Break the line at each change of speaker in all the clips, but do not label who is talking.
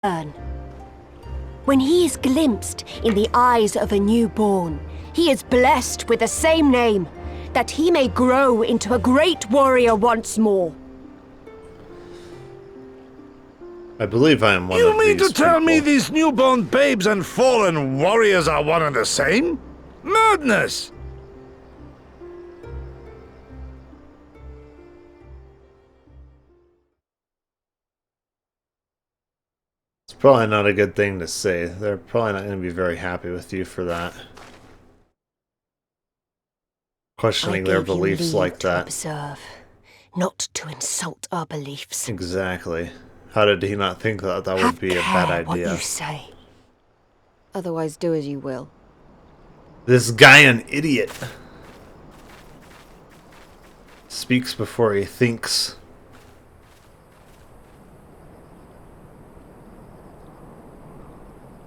Burn. When he is glimpsed in the eyes of a newborn, he is blessed with the same name, that he may grow into a great warrior once more.
I believe I am one of these
You mean to tell me
people.
these newborn babes and fallen warriors are one and the same? Madness!
It's probably not a good thing to say. They're probably not going to be very happy with you for that. Questioning their beliefs like that.
Observe, not to insult our beliefs.
Exactly. How did he not think that that would be a bad
What
idea?
you say. Otherwise, do as you will.
This guy an idiot. Speaks before he thinks.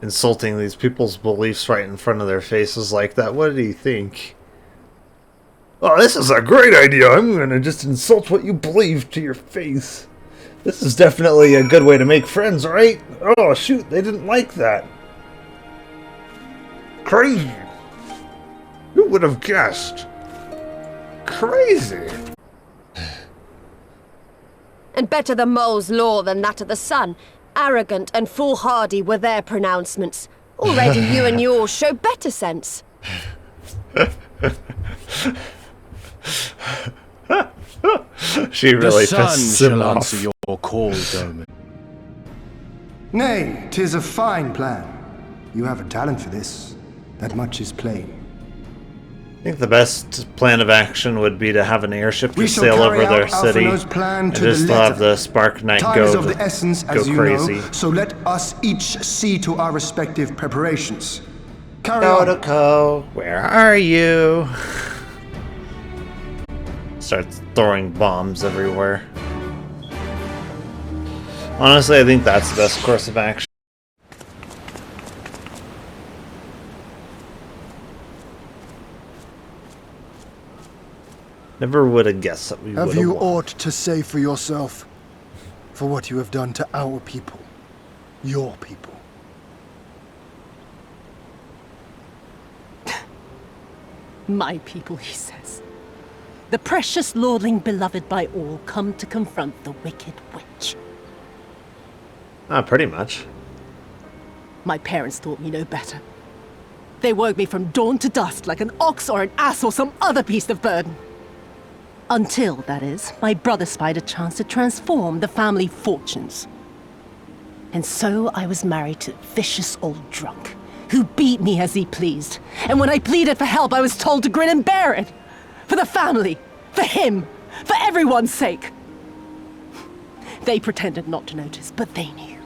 Insulting these people's beliefs right in front of their faces like that. What did he think? Oh, this is a great idea. I'm gonna just insult what you believe to your face. This is definitely a good way to make friends, right? Oh, shoot, they didn't like that. Crazy. Who would have guessed? Crazy.
And better the mole's law than that of the sun. Arrogant and foolhardy were their pronouncements. Already you and yours show better sense.
She really
the sun
pisses him
shall
off.
answer your call, Doman.
Nay, 'tis a fine plan. You have a talent for this. That much is plain.
I think the best plan of action would be to have an airship
We
just
shall
sail over
carry
their
out
city
Alphinaud's plan
and
to the
just
letter.
have the Spark Knight
Time is
go,
of the essence,
go
as you
crazy.
know, so let us each see to our respective preparations. Carry on.
Dodoko, where are you? Starts throwing bombs everywhere. Honestly, I think that's the best course of action. Never would have guessed that we would
Have
have
you
won.
aught to say for yourself? For what you have done to our people? Your people?
My people, he says. The precious lordling beloved by all come to confront the wicked witch.
Pretty much.
My parents taught me no better. They worked me from dawn to dusk like an ox or an ass or some other beast of burden. Until, that is, my brother spied a chance to transform the family fortunes. And so I was married to a vicious old drunk, who beat me as he pleased. And when I pleaded for help, I was told to grin and bear it. For the family, for him, for everyone's sake. They pretended not to notice, but they knew.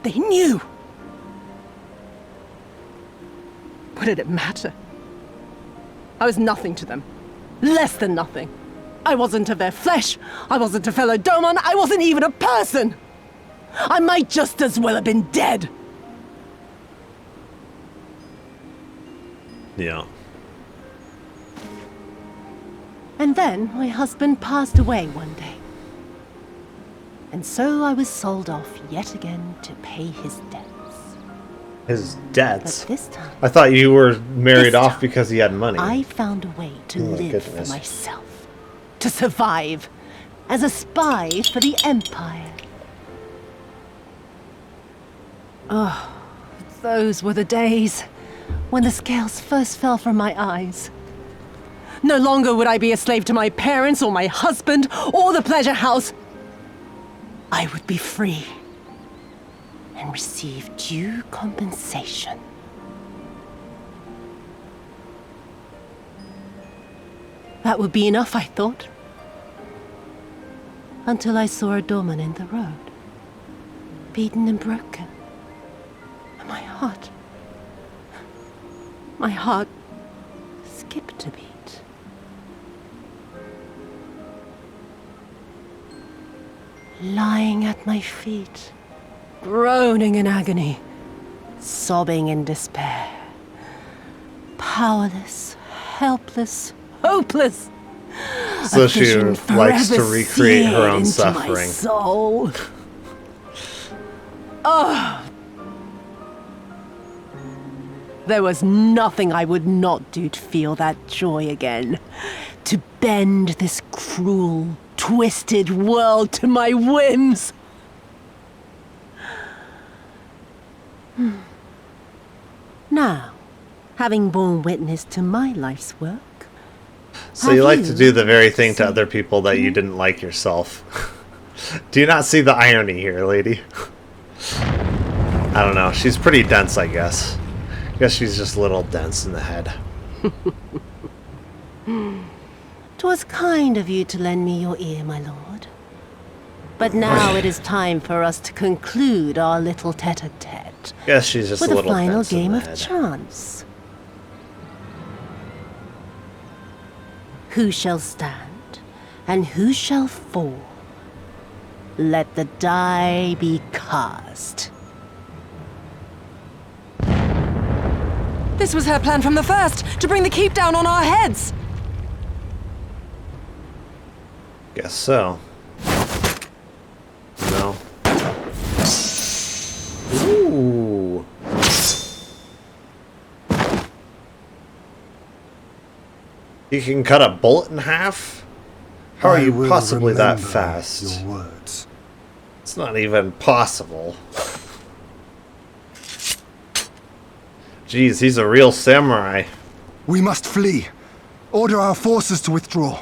They knew! What did it matter? I was nothing to them. Less than nothing. I wasn't of their flesh. I wasn't a fellow Domon. I wasn't even a person. I might just as well have been dead.
Yeah.
And then my husband passed away one day. And so I was sold off yet again to pay his debts.
His
But
debts.
this time,
I thought you were married
This
off
time,
because he had money.
I found a way to
Oh my
live
goodness.
for myself. To survive. As a spy for the Empire. Oh, those were the days when the scales first fell from my eyes. No longer would I be a slave to my parents or my husband or the pleasure house. I would be free and receive due compensation. That would be enough, I thought. Until I saw a doorman in the road, beaten and broken. And my heart skipped a beat. Lying at my feet, groaning in agony, sobbing in despair. Powerless, helpless, hopeless.
So
A
she
vision
likes to
forever
recreate her
seared
own
into my
suffering.
soul. Oh, There was nothing I would not do to feel that joy again. To bend this cruel, twisted world to my whims. Now, having borne witness to my life's work,
So you
have
like
you
to do the very thing to
seen-
other people that you didn't like yourself. Do you not see the irony here, lady? I don't know. She's pretty dense, I guess. I guess she's just a little dense in the head.
'Twas kind of you to lend me your ear, my lord. But now it is time for us to conclude our little tete-a-tete
Guess she's just
with
a
a
little
final
dense in
game
the
of
head.
chance. Who shall stand, and who shall fall? Let the die be cast.
This was her plan from the first, to bring the keep down on our heads.
Guess so. No. Ooh. You can cut a bullet in half? How are
I
you
will
possibly that
remember
fast?
Your words.
It's not even possible. Jeez, he's a real samurai.
We must flee. Order our forces to withdraw.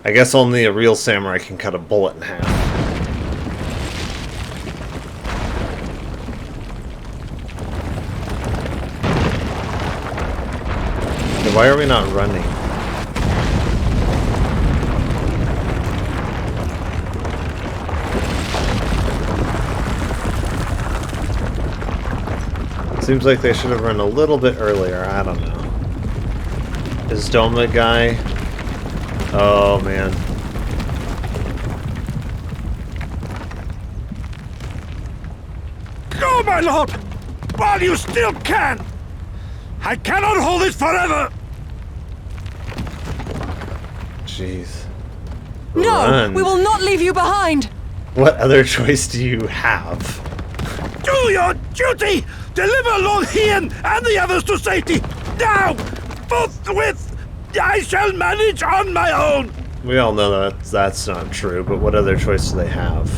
I guess only a real samurai can cut a bullet in half. Okay, why are we not running? Seems like they should have run a little bit earlier. I don't know. Is Doma guy? Oh man.
Go, my lord! While you still can! I cannot hold it forever!
Jeez.
No,
Run.
we will not leave you behind.
What other choice do you have?
Do your duty! Deliver Lord Hien and the others to safety! Now! Forthwith! I shall manage on my own!
We all know that that's not true, but what other choice do they have?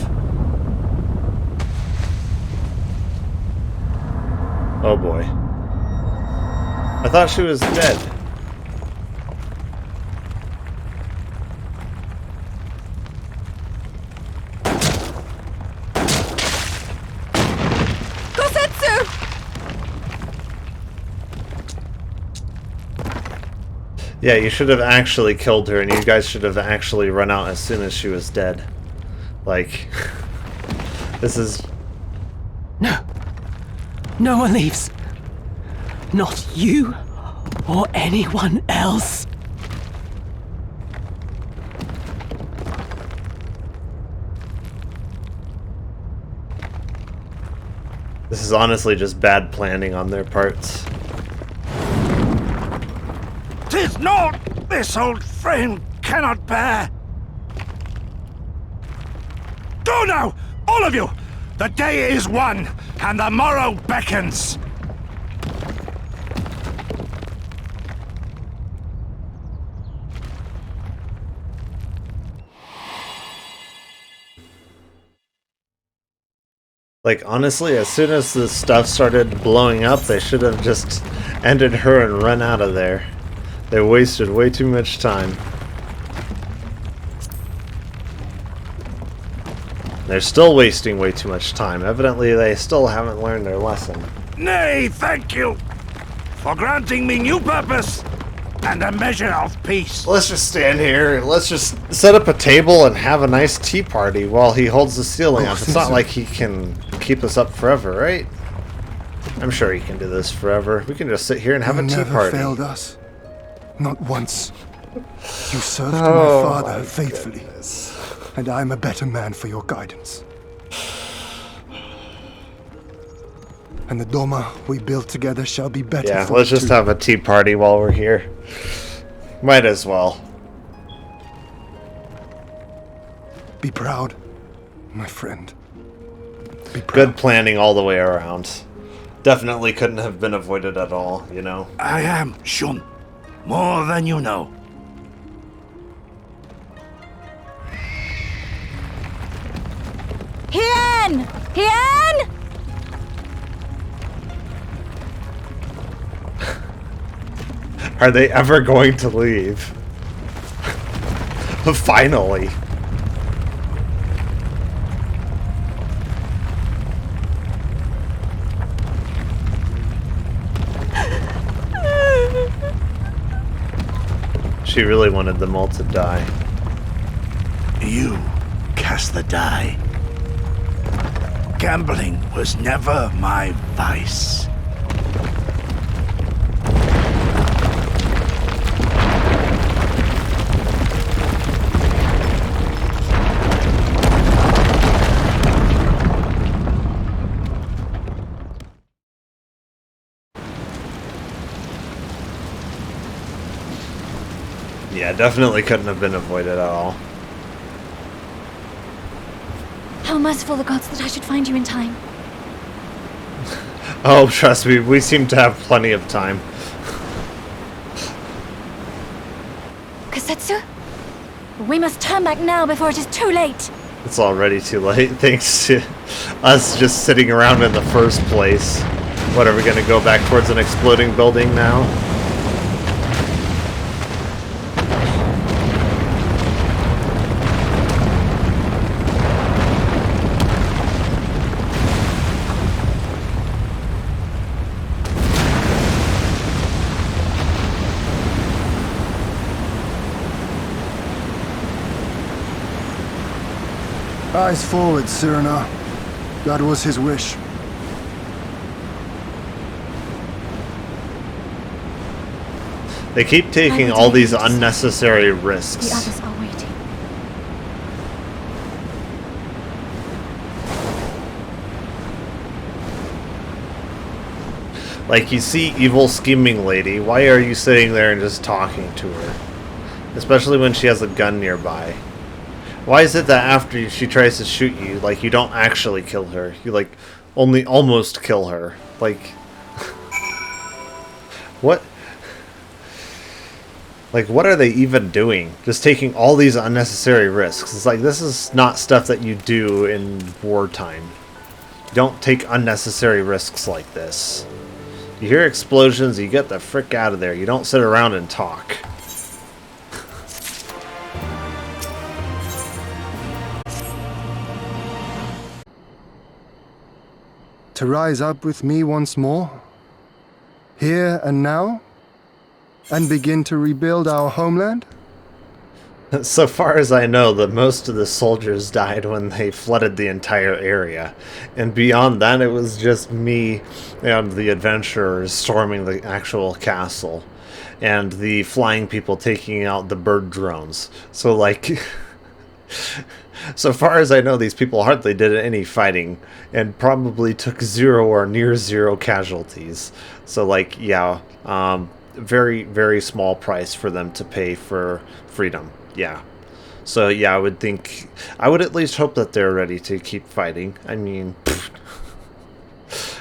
Oh boy. I thought she was dead.
Kosetsu!
Yeah, you should have actually killed her, and you guys should have actually run out as soon as she was dead. Like, this is...
No one leaves. Not you or anyone else.
This is honestly just bad planning on their parts.
'Tis naught this old frame cannot bear! Go now, all of you! The day is won, and the morrow beckons!
Like, honestly, as soon as the stuff started blowing up, they should have just ended her and run out of there. They wasted way too much time. They're still wasting way too much time. Evidently, they still haven't learned their lesson.
Nay, thank you for granting me new purpose and a measure of peace.
Let's just stand here. Let's just set up a table and have a nice tea party while he holds the ceiling up. It's not like he can keep us up forever, right? I'm sure he can do this forever. We can just sit here and have
You
a tea
never
party.
failed us. Not once. You served
Oh,
my father
my
faithfully. And I'm a better man for your guidance. And the Doma we built together shall be better
Yeah,
for
let's
it
just
too.
have a tea party while we're here. Might as well.
Be proud, my friend. Be proud.
Good planning all the way around. Definitely couldn't have been avoided at all, you know?
I am Shun. More than you know.
Hien! Hien!
Are they ever going to leave? Finally. She really wanted them all to die.
You cast the die. Gambling was never my vice.
Yeah, definitely couldn't have been avoided at all.
How merciful the gods that I should find you in time.
Oh, trust me, we seem to have plenty of time.
Kasetsu? We must turn back now before it is too late.
It's already too late, thanks to us just sitting around in the first place. What, are we gonna go back towards an exploding building now?
Eyes forward, Cyrano. That was his wish.
They keep taking all these unnecessary risks.
The others are waiting.
Like, you see evil scheming lady, why are you sitting there and just talking to her? Especially when she has a gun nearby. Why is it that after she tries to shoot you, like, you don't actually kill her? You, like, only almost kill her. Like... what? Like, what are they even doing? Just taking all these unnecessary risks. It's like, this is not stuff that you do in wartime. You don't take unnecessary risks like this. You hear explosions, you get the frick out of there. You don't sit around and talk.
To rise up with me once more? Here and now? And begin to rebuild our homeland?
So far as I know, that most of the soldiers died when they flooded the entire area. And beyond that, it was just me and the adventurers storming the actual castle. And the flying people taking out the bird drones. So, like... so far as I know, these people hardly did any fighting. And probably took 0 or near 0 casualties. So, like, yeah... very, very small price for them to pay for freedom. Yeah. So, yeah, I would at least hope that they're ready to keep fighting. I mean,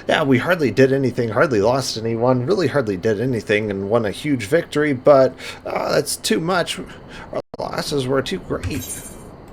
yeah, we hardly did anything, hardly lost anyone, really hardly did anything, and won a huge victory, but that's too much. Our losses were too great.